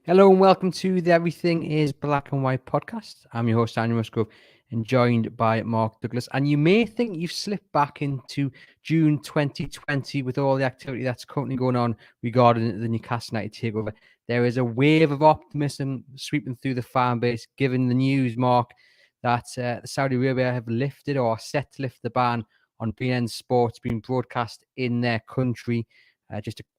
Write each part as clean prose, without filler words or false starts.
Hello and welcome to the Everything is Black and White podcast. I'm your host, Andrew Musgrove, and joined by Mark Douglas. And you may think you've slipped back into June 2020 with all the activity that's currently going on regarding the Newcastle United takeover. There is a wave of optimism sweeping through the fan base, given the news, Mark, that Saudi Arabia have lifted or are set to lift the ban on beIN sports being broadcast in their country.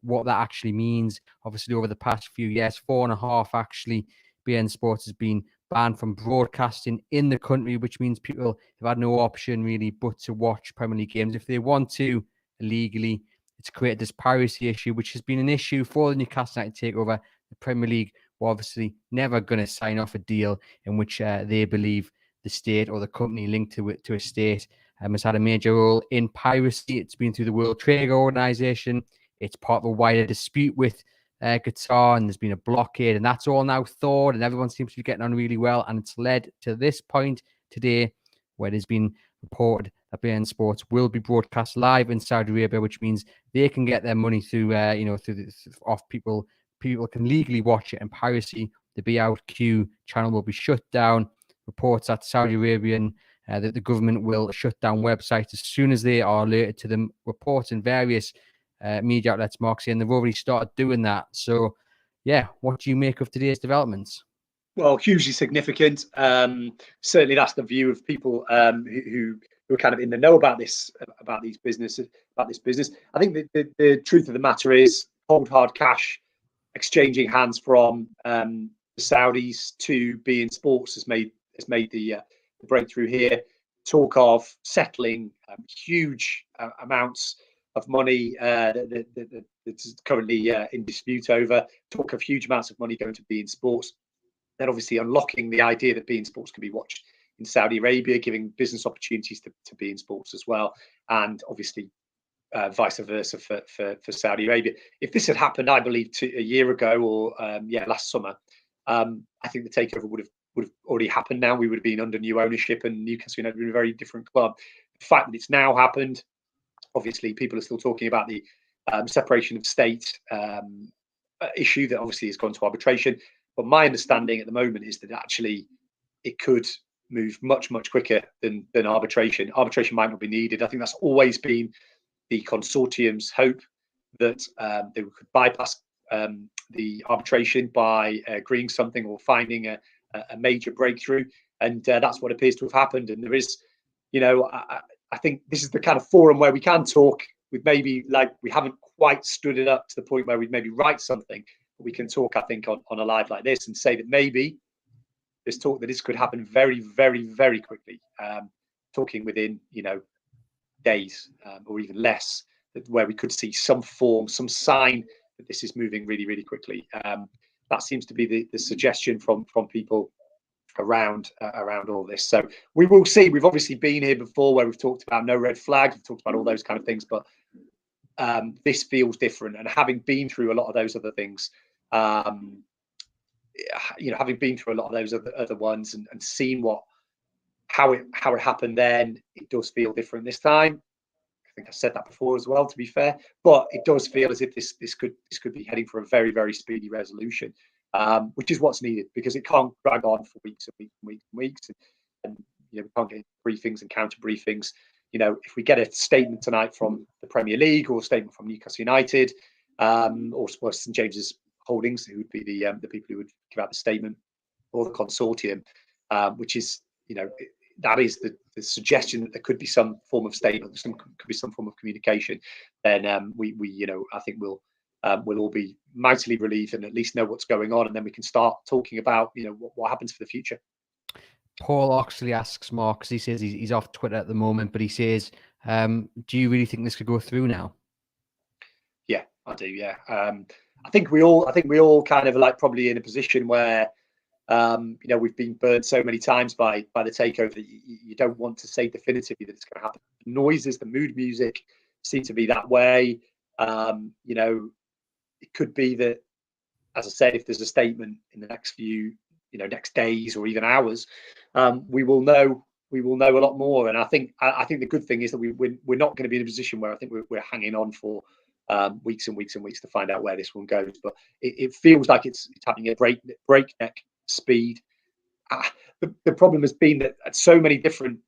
What that actually means. Obviously, over the past few years, 4.5 actually, beIN Sports has been banned from broadcasting in the country, which means people have had no option really but to watch Premier League games if they want to illegally. It's created this piracy issue, which has been an issue for the Newcastle United takeover. The Premier League were obviously never going to sign off a deal in which they believe the state or the company linked to a state has had a major role in piracy. It's been through the World Trade Organization. It's part of a wider dispute with Qatar, and there's been a blockade, and that's all now thawed, and everyone seems to be getting on really well. And it's led to this point today where there's been reported that beIN Sports will be broadcast live in Saudi Arabia, which means they can get their money through, off people. People can legally watch it, and piracy, the BOQ channel will be shut down. Reports that Saudi Arabian that the government will shut down websites as soon as they are alerted to them. Reports in various media outlets, Mark, saying they've already started doing that. So, yeah, what do you make of today's developments? Well, hugely significant. Certainly, that's the view of people who are kind of in the know about this business. I think the truth of the matter is, cold hard cash exchanging hands from the Saudis to beIN Sports has made the breakthrough here. Talk of settling huge amounts of money that's currently in dispute over. Talk of huge amounts of money going to beIN Sports. Then obviously unlocking the idea that beIN Sports can be watched in Saudi Arabia, giving business opportunities to beIN Sports as well, and obviously vice versa for Saudi Arabia. If this had happened, I believe, a year ago or last summer, I think the takeover would have already happened now. We would have been under new ownership, and Newcastle United would have been a very different club. The fact that it's now happened, obviously, people are still talking about the separation of state issue that obviously has gone to arbitration. But my understanding at the moment is that actually it could move much, much quicker than arbitration. Arbitration might not be needed. I think that's always been the consortium's hope, that they could bypass the arbitration by agreeing something or finding a major breakthrough. And that's what appears to have happened. And there is, I think this is the kind of forum where we can talk with maybe, like, we haven't quite stood it up to the point where we'd maybe write something. We can talk, I think, on a live like this and say that maybe there's talk that this could happen very, very, very quickly. Talking within, days or even less, where we could see some form, some sign that this is moving really, really quickly. That seems to be the suggestion from people around all this. So we will see. We've obviously been here before where we've talked about no red flags, we've talked about all those kind of things, but this feels different. And having been through a lot of those other things, having been through a lot of those other ones and seen how it happened, then it does feel different this time. I think I said that before as well, to be fair, but it does feel as if this could be heading for a very, very speedy resolution, which is what's needed, because it can't drag on for weeks and weeks and weeks and weeks, and we can't get briefings and counter briefings. If we get a statement tonight from the Premier League or a statement from Newcastle United or St James's Holdings, who would be the people who would give out the statement, or the consortium, which is, that is the suggestion that there could be some form of statement, could be some form of communication, then we I think we'll all be mightily relieved and at least know what's going on, and then we can start talking about what happens for the future. Paul Oxley asks Mark, because he says he's off Twitter at the moment, but he says, do you really think this could go through now? Yeah, I do. Yeah, I think we all kind of are like probably in a position where we've been burned so many times by the takeover that you don't want to say definitively that it's going to happen. The noises, the mood music seem to be that way. It could be that, as I said, if there's a statement in the next few next days or even hours, we will know a lot more. And I think the good thing is that we're not going to be in a position where I think we're hanging on for weeks and weeks and weeks to find out where this one goes. But it feels like it's happening at breakneck speed. The problem has been that at so many different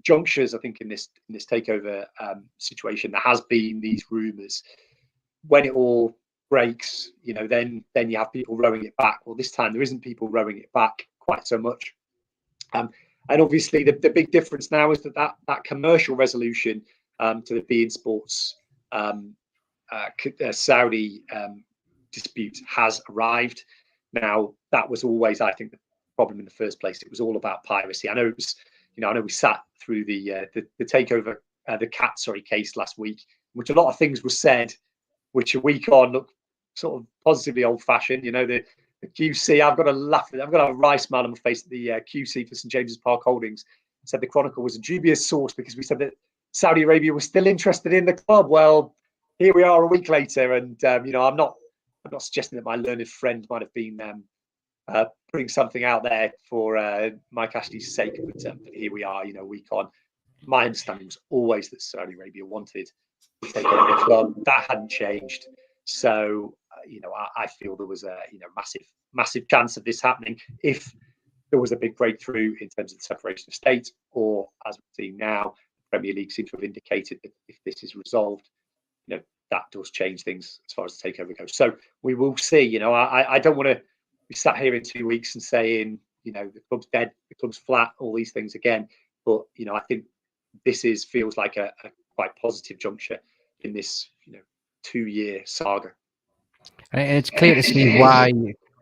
junctures, I think in this takeover situation, there has been these rumours. When it all breaks, then you have people rowing it back. Well, this time there isn't people rowing it back quite so much. And obviously the big difference now is that commercial resolution to the beIN Sports Saudi dispute has arrived. Now, that was always, I think, the problem in the first place. It was all about piracy. I know it was, I know we sat through the takeover, the CAT case last week, in which a lot of things were said, which a week on look sort of positively old-fashioned. The QC, I've got to laugh. I've got a wry smile on my face. The QC for St James's Park Holdings said the Chronicle was a dubious source because we said that Saudi Arabia was still interested in the club. Well, here we are a week later, and I'm not suggesting that my learned friend might have been putting something out there for Mike Ashley's sake, but here we are, a week on. My understanding was always that Saudi Arabia wanted to take over the club. That hadn't changed. So, I feel there was a massive chance of this happening if there was a big breakthrough in terms of the separation of states, or as we're seeing now, the Premier League seems to have indicated that if this is resolved, that does change things as far as the takeover goes. So we will see. I don't want to be sat here in 2 weeks and saying, the club's dead, the club's flat, all these things again. But I think this feels like a quite positive juncture in this 2-year saga. And it's clear to see why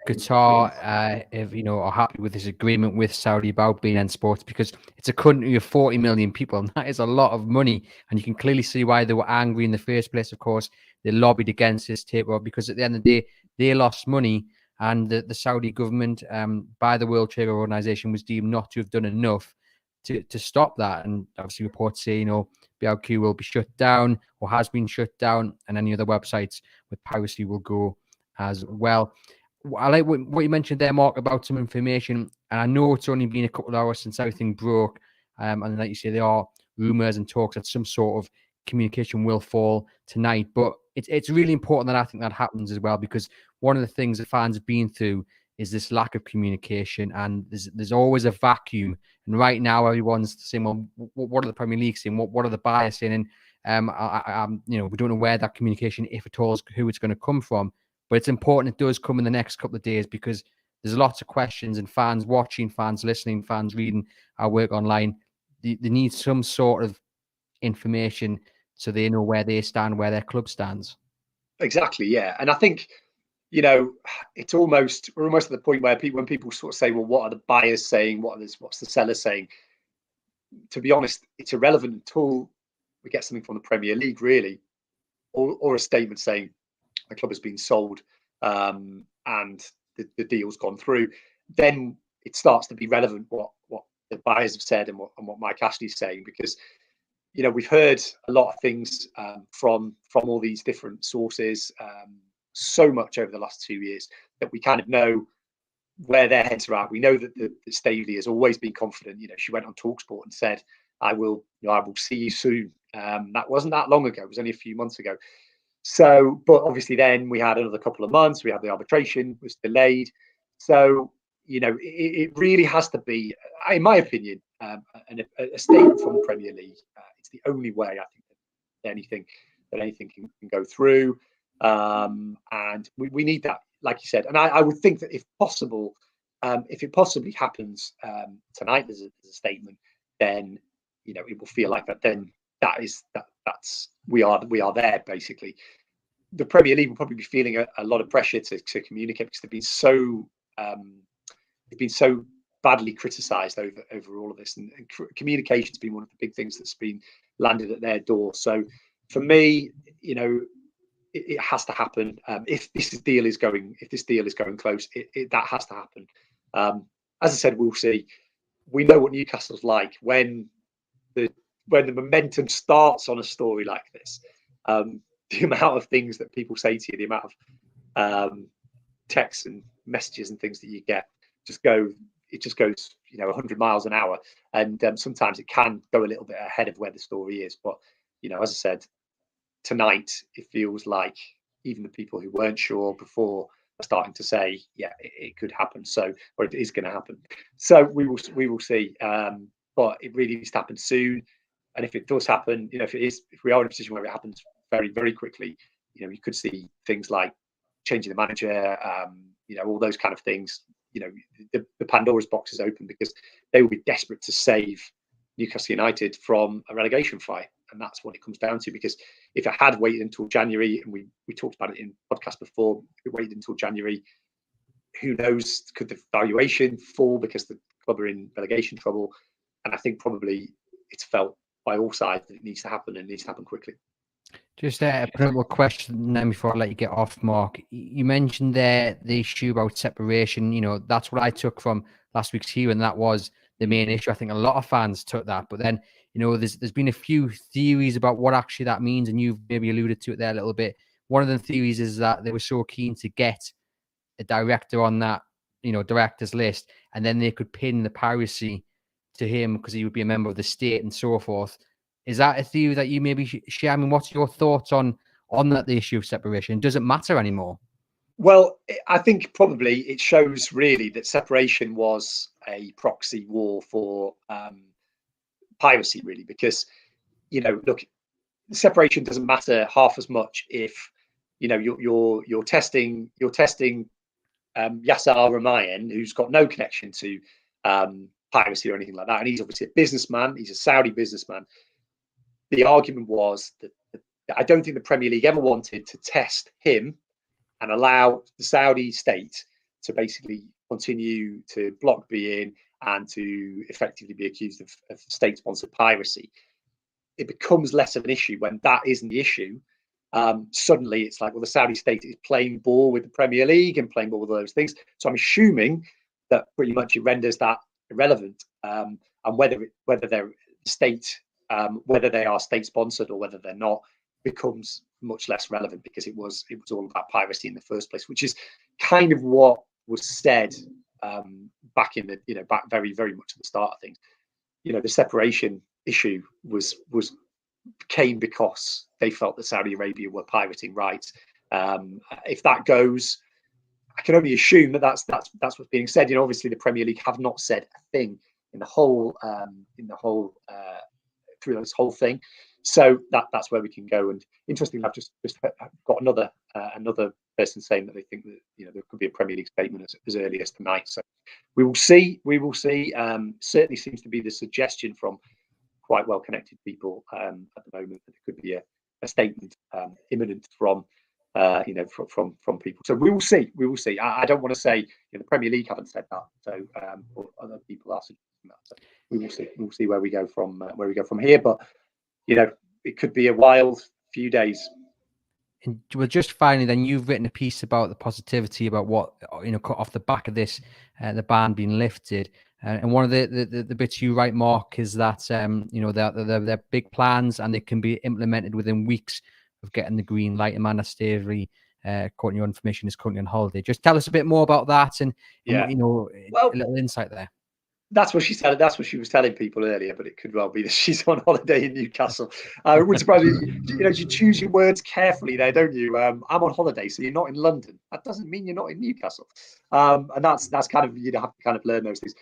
Qatar are happy with this agreement with Saudi about beIN Sports, because it's a country of 40 million people, and that is a lot of money. And you can clearly see why they were angry in the first place. Of course, they lobbied against this takeover because at the end of the day, they lost money, and the Saudi government, by the World Trade Organization, was deemed not to have done enough to stop that. And obviously reports say, BLQ will be shut down or has been shut down, and any other websites with piracy will go as well. I like what you mentioned there, Mark, about some information. And I know it's only been a couple of hours since everything broke. And like you say, there are rumors and talks that some sort of communication will fall tonight. But it's really important that I think that happens as well, because one of the things the fans have been through is this lack of communication, and there's always a vacuum. And right now, everyone's saying, well, what are the Premier League saying? What are the buyers saying? And we don't know where that communication, if at all, who it's going to come from. But it's important it does come in the next couple of days, because there's lots of questions, and fans watching, fans listening, fans reading our work online. They need some sort of information so they know where they stand, where their club stands. Exactly, yeah. And I think, we're almost at the point where when people sort of say, well, what are the buyers saying? What's the seller saying? To be honest, it's irrelevant until we get something from the Premier League, really, or a statement saying the club has been sold and the deal's gone through. Then it starts to be relevant what the buyers have said and what Mike Ashley's saying, because we've heard a lot of things from all these different sources, so much over the last 2 years that we kind of know where their heads are at. We know that the Staley has always been confident. She went on TalkSport and said, I will see you soon. That wasn't that long ago. It was only a few months ago. So, but obviously then we had another couple of months. We had the arbitration was delayed. So, it really has to be, in my opinion, a statement from the Premier League. It's the only way I think that anything can go through. And we need that, like you said. And I would think that if possible, if it possibly happens tonight, there's a statement, then it will feel like that. Then that's we are there basically. The Premier League will probably be feeling a lot of pressure to communicate, because they've been so badly criticised over all of this, and communication's been one of the big things that's been landed at their door. So for me, it has to happen. If this deal is going close, that has to happen. As I said, we'll see. We know what Newcastle's like when the momentum starts on a story like this. The amount of things that people say to you, the amount of texts and messages and things that you get, it just goes 100 miles an hour, and sometimes it can go a little bit ahead of where the story is. But as I said, tonight, it feels like even the people who weren't sure before are starting to say, yeah, it could happen. So, or it is going to happen. So we will see. But it really needs to happen soon. And if it does happen, if we are in a position where it happens very, very quickly, you could see things like changing the manager, all those kind of things. The Pandora's box is open because they will be desperate to save Newcastle United from a relegation fight. And that's what it comes down to, because if it had waited until January, and we talked about it in podcast before, if it waited until January, who knows, could the valuation fall because the club are in relegation trouble? And I think probably it's felt by all sides that it needs to happen, and it needs to happen quickly. Just a preliminary question then before I let you get off, Mark. You mentioned there the issue about separation. That's what I took from last week's hearing. That was the main issue. I think a lot of fans took that. But then, there's been a few theories about what actually that means, and you've maybe alluded to it there a little bit. One of the theories is that they were so keen to get a director on that, director's list, and then they could pin the piracy to him because he would be a member of the state and so forth. Is that a theory that you maybe share? I mean, what's your thoughts on that, the issue of separation? Does it matter anymore? Well, I think probably it shows really that separation was a proxy war for piracy, really, because look, separation doesn't matter half as much if you're testing Yasser Ramayan, who's got no connection to piracy or anything like that, and he's obviously a businessman. He's a Saudi businessman. The argument was that I don't think the Premier League ever wanted to test him and allow the Saudi state to basically continue to block beIN and to effectively be accused of state-sponsored piracy. It becomes less of an issue when that isn't the issue. Suddenly it's like, well, the Saudi state is playing ball with the Premier League and playing ball with all those things. So I'm assuming that pretty much it renders that irrelevant. And whether they're state, whether they are state sponsored or whether they're not, becomes much less relevant, because it was all about piracy in the first place, which is kind of what was said back in the back very, very much at the start of things. The separation issue came because they felt that Saudi Arabia were pirating rights. If that goes, I can only assume that that's what's being said. Obviously the Premier League have not said a thing in the whole through this whole thing. So that's where we can go. And interestingly, I've just got another person saying that they think that there could be a Premier League statement as early as tonight. So we will see. Certainly seems to be the suggestion from quite well connected people at the moment that there could be a statement imminent from people. So we will see. I don't want to say the Premier League haven't said that, so or other people are suggesting that. So we will see. We'll see where we go from here. But it could be a wild few days. And well, just finally, then, you've written a piece about the positivity about what off the back of this, the ban being lifted. And one of the bits you write, Mark, is that they're big plans and they can be implemented within weeks of getting the green light. Amanda Staveley, according to your information, is currently on holiday. Just tell us a bit more about that and a little insight there. That's what she said. That's what she was telling people earlier, but it could well be that she's on holiday in Newcastle. It would surprise you. You choose your words carefully there, don't you? I'm on holiday, so you're not in London. That doesn't mean you're not in Newcastle. And that's kind of, you'd have to kind of learn those things.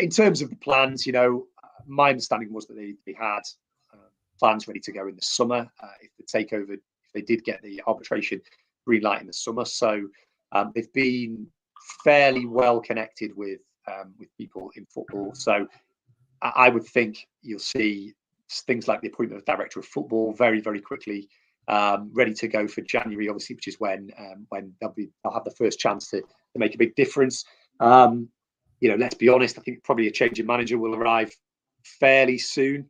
In terms of the plans, my understanding was that they had plans ready to go in the summer if the takeover, if they did get the arbitration green light in the summer. So they've been fairly well connected with people in football. So I would think you'll see things like the appointment of director of football very, very quickly, ready to go for January, obviously, which is when they'll have the first chance to make a big difference. Let's be honest, I think probably a change of manager will arrive fairly soon.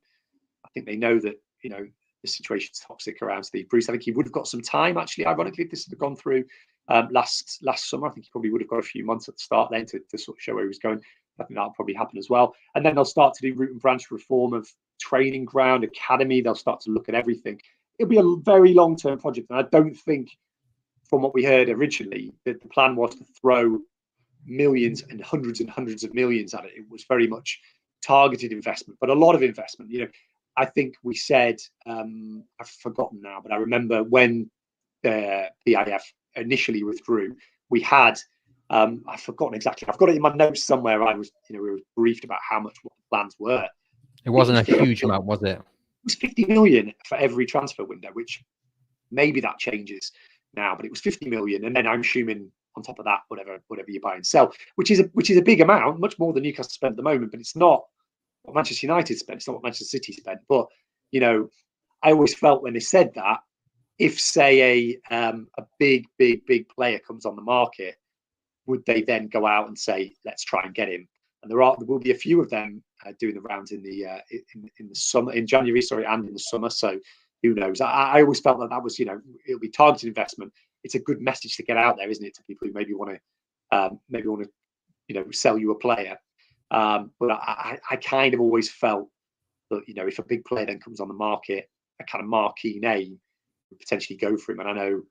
I think they know that the situation's toxic around Steve Bruce. I think he would have got some time, actually, ironically, if this had gone through last summer. I think he probably would have got a few months at the start then to sort of show where he was going. I think that'll probably happen as well. And then they'll start to do root and branch reform of training ground, academy. They'll start to look at everything. It'll be a very long-term project. And I don't think, from what we heard originally, that the plan was to throw millions and hundreds of millions at it. It was very much targeted investment, but a lot of investment. I think we said, I've forgotten now, but I remember when the PIF initially withdrew, we had, I've forgotten exactly. I've got it in my notes somewhere. We were briefed about how much what the plans were. It wasn't a huge amount, was it? It was 50 million for every transfer window, which maybe that changes now, but it was 50 million, and then I'm assuming on top of that, whatever you buy and sell, which is a big amount, much more than Newcastle spent at the moment, but it's not what Manchester United spent. It's not what Manchester City spent. But I always felt when they said that, if say a big player comes on the market, would they then go out and say, let's try and get him? And there will be a few of them doing the rounds in the summer, in January, and in the summer. So who knows? I always felt that was, it'll be targeted investment. It's a good message to get out there, isn't it, to people who maybe want to sell you a player. But I kind of always felt that, if a big player then comes on the market, a kind of marquee name would potentially go for him. And I know,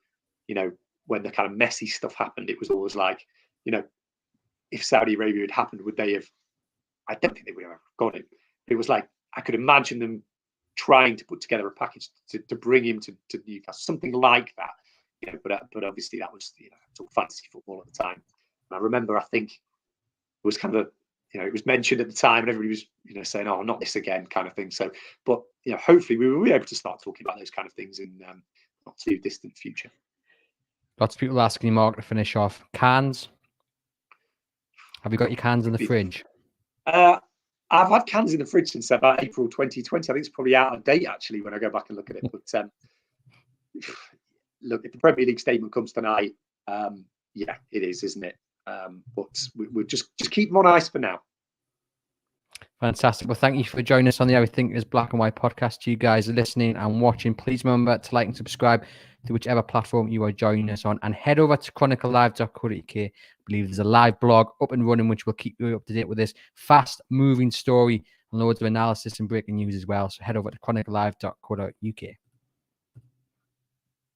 when the kind of messy stuff happened, it was always like, if Saudi Arabia had happened, would they have? I don't think they would have got him. It was like, I could imagine them trying to put together a package to bring him to Newcastle, something like that. But obviously that was, it's all fantasy football at the time. And I remember, I think it was kind of it was mentioned at the time, and everybody was, saying, "Oh, not this again," kind of thing. So, but hopefully we will be able to start talking about those kind of things in not too distant future. Lots of people asking you, Mark, to finish off. Cans. Have you got your cans in the fridge? I've had cans in the fridge since about April 2020. I think it's probably out of date actually when I go back and look at it. But look, if the Premier League statement comes tonight, yeah, it is, isn't it? But we'll just keep them on ice for now. Fantastic. Well, thank you for joining us on the Everything is Black and White podcast. To you guys listening and watching, please remember to like and subscribe to whichever platform you are joining us on, and head over to chroniclelive.co.uk. I believe there's a live blog up and running, which will keep you up to date with this fast moving story and loads of analysis and breaking news as well. So head over to chroniclelive.co.uk.